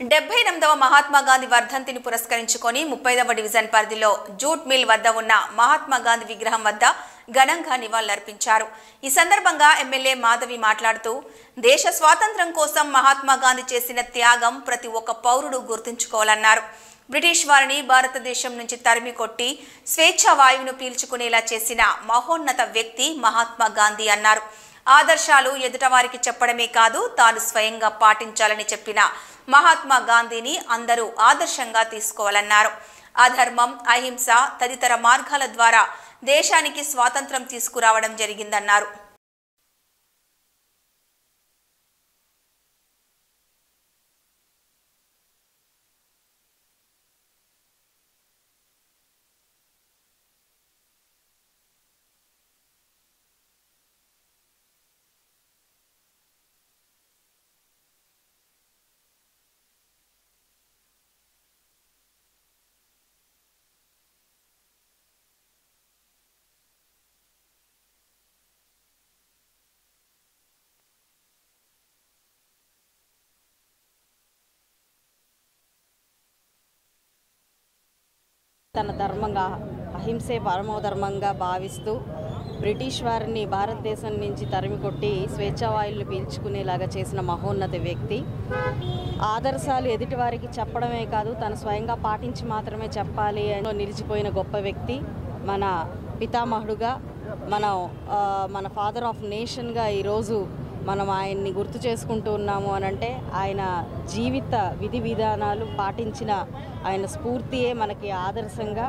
78వ మహాత్మా గాంధీ వర్ధంతిని పురస్కరించుకొని 30వ డివిజన్ పరిధిలో జూట్ మిల్ వద్ద ఉన్న మహాత్మా గాంధీ విగ్రహం వద్ద ఘనంగా నివాళులర్పించారు. ఈ సందర్భంగా ఎమ్మెల్యే మాధవి మాట్లాడుతూ దేశ స్వాతంత్ర్యం కోసం మహాత్మా గాంధీ చేసిన త్యాగం ప్రతి ఒక్క పౌరుడు గుర్తుంచుకోవాలన్నారు. బ్రిటిష్ వారిని భారతదేశం నుంచి తరిమి కొట్టి స్వేచ్ఛా వాయువును పీల్చుకునేలా చేసిన మహోన్నత వ్యక్తి మహాత్మా గాంధీ అన్నారు. ఆదర్శాలు ఎదుటవారికి చెప్పడమే కాదు తాను స్వయంగా పాటించాలని చెప్పిన మహాత్మా గాంధీని అందరూ ఆదర్శంగా తీసుకోవాలన్నారు. అధర్మం, అహింస తదితర మార్గాల ద్వారా దేశానికి స్వాతంత్ర్యం తీసుకురావడం జరిగిందన్నారు. తన ధర్మంగా అహింసే పరమోధర్మంగా భావిస్తూ బ్రిటిష్ వారిని భారతదేశం నుంచి తరిమి కొట్టి స్వేచ్ఛావాయువులు పీల్చుకునేలాగా చేసిన మహోన్నత వ్యక్తి. ఆదర్శాలు ఎదుటివారికి చెప్పడమే కాదు తను స్వయంగా పాటించి మాత్రమే చెప్పాలి అని నిలిచిపోయిన గొప్ప వ్యక్తి. మన పితామహుడుగా మన ఫాదర్ ఆఫ్ నేషన్గా ఈరోజు మనం ఆయన్ని గుర్తు చేసుకుంటూ ఉన్నాము అనంటే ఆయన జీవిత విధి విధానాలు పాటించిన ఆయన స్ఫూర్తియే మనకి ఆదర్శంగా.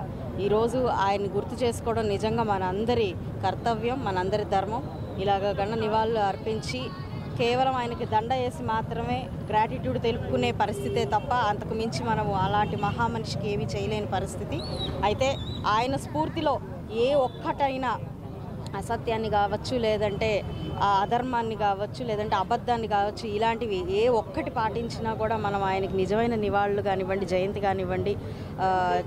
ఈరోజు ఆయన్ని గుర్తు చేసుకోవడం నిజంగా మనందరి కర్తవ్యం, మనందరి ధర్మం. ఇలాగ గణ నివాళులు అర్పించి కేవలం ఆయనకి దండ వేసి మాత్రమే గ్రాటిట్యూడ్ తెలుపుకునే పరిస్థితే తప్ప అంతకు మించి మనము అలాంటి మహామనిషికి ఏమీ చేయలేని పరిస్థితి. అయితే ఆయన స్ఫూర్తిలో ఏ ఒక్కటైనా అసత్యాన్ని కావచ్చు, లేదంటే అధర్మాన్ని కావచ్చు, లేదంటే అబద్ధాన్ని కావచ్చు, ఇలాంటివి ఏ ఒక్కటి పాటించినా కూడా మనం ఆయనకి నిజమైన నివాళులు కానివ్వండి, జయంతి కానివ్వండి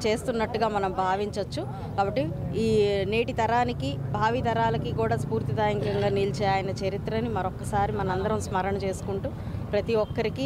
చేస్తున్నట్టుగా మనం భావించవచ్చు. కాబట్టి ఈ నేటి తరానికి, భావి తరాలకి కూడా స్ఫూర్తిదాయకంగా నిలిచే ఆయన చరిత్రని మరొకసారి మనందరం స్మరణ చేసుకుంటూ ప్రతి ఒక్కరికి